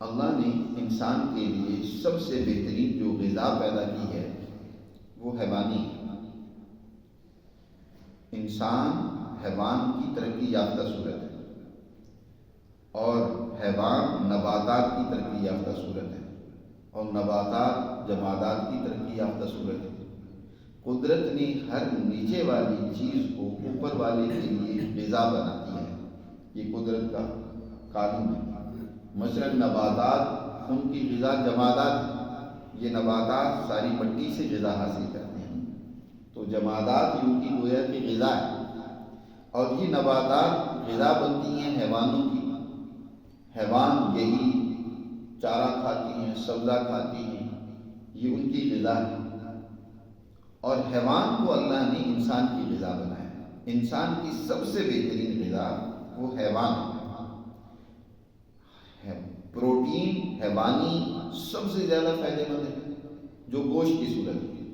اللہ نے انسان کے لیے سب سے بہترین جو غذا پیدا کی ہے وہ حیوانی ہے۔ انسان حیوان کی ترقی یافتہ صورت ہے اور حیوان نباتات کی ترقی یافتہ صورت ہے اور نباتات جمادات کی ترقی یافتہ صورت ہے۔ قدرت نے ہر نیچے والی چیز کو اوپر والے کے لیے غذا بناتی ہے، یہ قدرت کا قانون ہے۔ مثلا نباتات، ان کی غذا جمادات، یہ نباتات ساری مٹی سے غذا حاصل کرتے ہیں، تو جمادات ان کی گویا کی غذا ہے، اور یہ نباتات غذا بنتی ہیں حیوانوں کی۔ حیوان یہی چارہ کھاتی ہیں، سبزہ کھاتی ہیں، یہ ان کی غذا ہے، اور حیوان کو اللہ نے انسان کی غذا بنایا ہے۔ انسان کی سب سے بہترین غذا وہ حیوان ہے۔ پروٹین حیوانی سب سے زیادہ فائدہ مند ہے جو گوشت کی صورت ہے،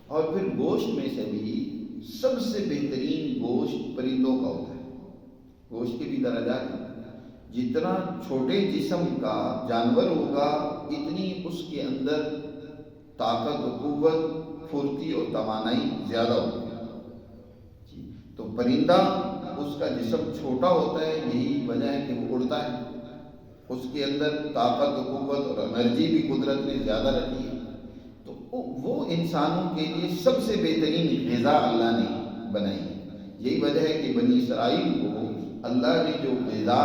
اور پھر گوشت میں سے بھی سب سے بہترین گوشت پرندوں کا ہوتا ہے۔ گوشت کے بھی درجات ہیں، جتنا چھوٹے جسم کا جانور ہوگا اتنی اس کے اندر طاقت و قوت، پھرتی اور توانائی زیادہ ہوگی۔ تو پرندہ اس کا جسم چھوٹا ہوتا ہے، یہی وجہ ہے کہ وہ اڑتا ہے، اس کے اندر طاقت و قوت اور انرجی بھی قدرت نے زیادہ رکھی ہے، تو وہ انسانوں کے لیے سب سے بہترین غذا اللہ نے بنائی ہے۔ یہی وجہ ہے کہ بنی اسرائیل کو اللہ نے جو غذا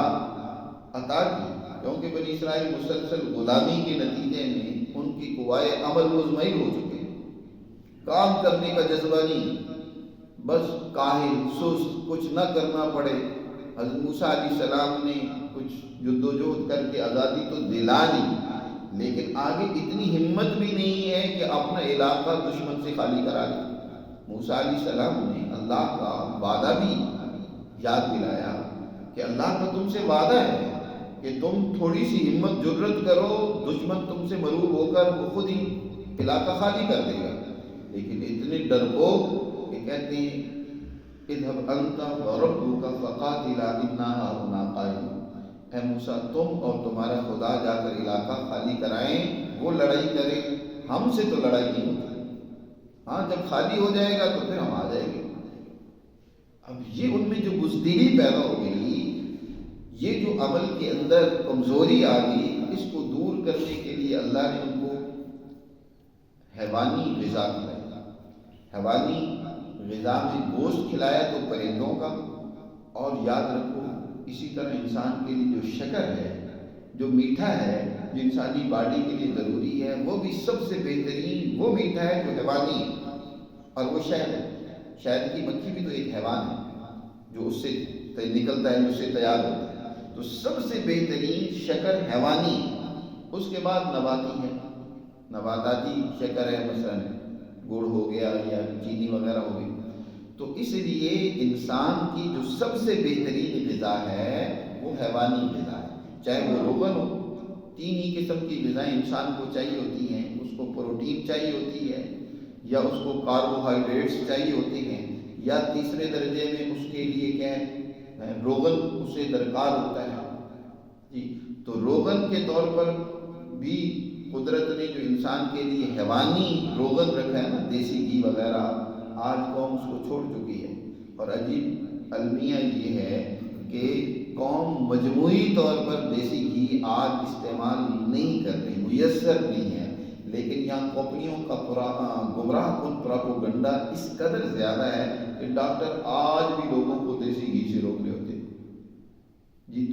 عطا کی، کیونکہ بنی اسرائیل مسلسل غلامی کے نتیجے میں ان کی قوائے عمل مزمحل ہو چکے ہیں، کام کرنے کا جذبہ نہیں، بس کاہل سست، کچھ نہ کرنا پڑے۔ حضرت موسیٰ علیہ السلام نے کچھ جدوجہد کر کے آزادی تو دلا دی، لیکن آگے اتنی ہمت بھی نہیں ہے کہ اپنا علاقہ دشمن سے خالی کرا دے۔ موسیٰ علیہ السلام نے اللہ کا وعدہ بھی یاد دلایا کہ اللہ کا تم سے وعدہ ہے کہ تم تھوڑی سی ہمت جرت کرو، دشمن تم سے مغلوب ہو کر وہ خود ہی علاقہ خالی کر دے گا، لیکن اتنے ڈرپوک کہ کہتے ہیں اذهب انت وربك فقاتلا انا هاهنا قاعدون، اے موسیٰ تم اور تمہارا خدا جا کر علاقہ خالی کرائیں، وہ لڑائی کریں، ہم سے تو لڑائی نہیں ہوتی، ہاں جب خالی ہو جائے گا تو پھر ہم آ جائیں گے۔ اب یہ ان میں جو بزدلی پیدا ہو گئی، یہ جو عمل کے اندر کمزوری آ گئی، اس کو دور کرنے کے لیے اللہ نے ان کو حیوانی غذا کھلائی۔ حیوانی غذا میں گوشت کھلایا تو پرندوں کا، اور یاد رکھو اسی طرح انسان کے لیے جو شکر ہے، جو میٹھا ہے، جو انسانی باڈی کے لیے ضروری ہے، وہ بھی سب سے بہترین وہ میٹھا ہے جو حیوانی ہے، اور وہ شہد ہے۔ شہد کی مکھی بھی تو ایک حیوان ہے جو اس سے نکلتا ہے، جو اس سے تیار ہوتا ہے، تو سب سے بہترین شکر حیوانی ہے۔ اس کے بعد نباتی ہے، نباتاتی شکر ہے، مثلا گڑ ہو گیا یا چینی وغیرہ ہو گئی۔ تو اس لیے انسان کی جو سب سے بہترین غذا ہے وہ حیوانی غذا ہے، چاہے وہ روغن ہو۔ تین ہی قسم کی غذائیں انسان کو چاہیے ہوتی ہیں، اس کو پروٹین چاہیے ہوتی ہے، یا اس کو کاربوہائیڈریٹس چاہیے ہوتے ہیں، یا تیسرے درجے میں اس کے لیے کیا ہے روغن اسے درکار ہوتا ہے جی۔ تو روغن کے طور پر بھی قدرت نے جو انسان کے لیے حیوانی روغن رکھا ہے نا، دیسی گھی وغیرہ، آج قوم اس کو چھوڑ چکی ہے، اور عجیب المیہ یہ ہے کہ قوم مجموعی طور پر دیسی گھی آج استعمال نہیں کر رہی، میسر نہیں ہے، لیکن یہاں کمپنیوں کا گمراہ کن پراپوگنڈا اس قدر زیادہ ہے کہ ڈاکٹر آج بھی لوگوں کو دیسی گھی سے روک رہے ہوتے ہیں جی۔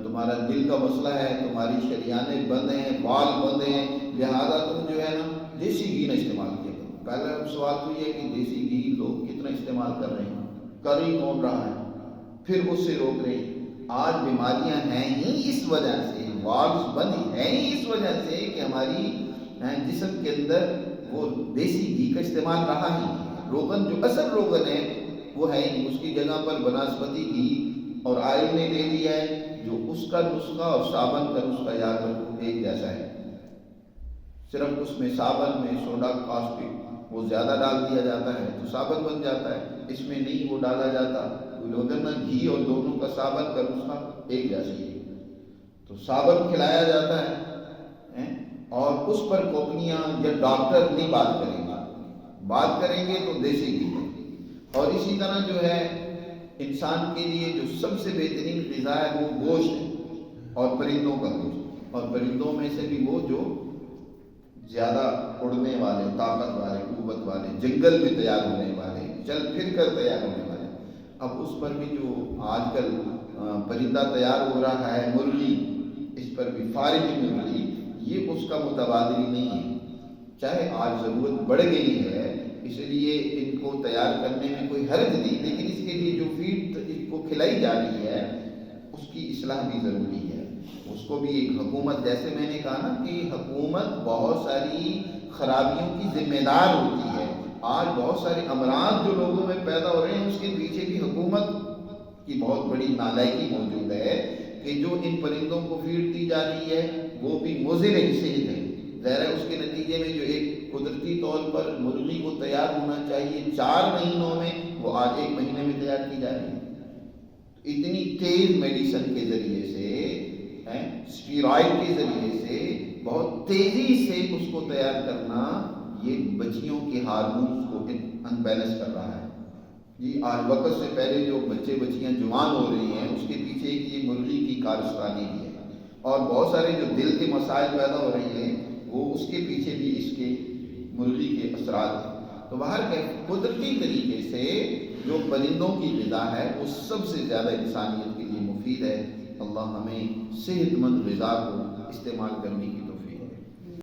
تمہارا دل کا مسئلہ ہے، تمہاری شریانیں بند ہیں، وال بند ہیں، لہذا تم جو ہے نا دیسی گھی نہ استعمال کیا کرو۔ پہلا سوال تو یہ ہے کہ دیسی گھی لوگ کتنا استعمال کر رہے ہیں، کر ہی کون رہا ہے، پھر اس سے روک رہے ہیں۔ آج بیماریاں ہیں ہی اس وجہ سے، والز بند ہیں ہی اس وجہ سے کہ ہماری جسم کے اندر وہ دیسی گھی کا استعمال رہا ہی نہیں۔ روغن جو اصل روغن ہے وہ ہے ہی، اس کی جگہ پر بناسپتی گھی اور آئل نے لے لیا ہے، جو اس کا نسخہ اور صابن کا نسخہ یاد رکھو ایک جیسا ہے، صرف اس میں صابن میں سوڈا کاسٹک وہ زیادہ ڈال دیا جاتا ہے تو صابن بن جاتا ہے، اس میں نہیں وہ ڈالا جاتا، وگرنہ گھی اور دونوں کا صابن کا نسخہ ایک جیسا ہی ہے۔ تو سابق کھلایا جاتا ہے اور اس پر کمپنیاں یا ڈاکٹر نہیں بات کریں گے، بات کریں گے تو دیسی گھی ہے۔ اور اسی طرح جو ہے انسان کے لیے جو سب سے بہترین غذا ہے وہ گوشت ہے، اور پرندوں کا گوشت، اور پرندوں میں سے بھی وہ جو زیادہ اڑنے والے، طاقت والے، قوت والے، جنگل میں تیار ہونے والے، چل پھر کر تیار ہونے والے۔ اب اس پر بھی جو آج کل پرندہ تیار ہو رہا ہے، مرغی، اس پر بھی فارغی مرغی، یہ اس کا متبادل نہیں ہے۔ چاہے آج ضرورت بڑھ گئی ہے اس لیے ان کو تیار کرنے میں کوئی حرج نہیں، لیکن اس کے لیے جو فیڈ اس کو کھلائی جا رہی ہے اس کی اصلاح بھی ضروری ہے۔ اس کو بھی ایک حکومت، جیسے میں نے کہا نا کہ حکومت بہت ساری خرابیوں کی ذمہ دار ہوتی ہے۔ آج بہت سارے امراض جو لوگوں میں پیدا ہو رہے ہیں اس کے پیچھے بھی حکومت کی بہت بڑی نالائکی موجود ہے کہ جو ان پرندوں کو فیڈ دی جا رہی ہے وہ بھی مضر صحت ہے۔ ظاہر ہے اس کے نتیجے میں جو ایک قدرتی طور پر مرغی کو تیار ہونا چاہیے 4 مہینوں میں، وہ آج 1 مہینے میں تیار کی جا رہی ہے۔ اتنی تیز میڈیسن کے ذریعے سے، اسٹیرائڈ کے ذریعے سے بہت تیزی سے اس کو تیار کرنا، یہ بچیوں کے ہارمونز کو ان بیلنس کر رہا ہے۔ جی آج وقت سے پہلے جو بچے بچیاں جوان ہو رہی ہیں اس کے پیچھے ایک یہ مرغی کی کارستانی بھی ہے، اور بہت سارے جو دل کے مسائل پیدا ہو رہے ہیں وہ اس کے پیچھے بھی اس کے مرغی کے اثرات ہیں۔ تو باہر کے قدرتی طریقے سے جو پرندوں کی غذا ہے وہ سب سے زیادہ انسانیت کے لیے مفید ہے۔ اللہ ہمیں صحت مند غذا کو استعمال کرنے کی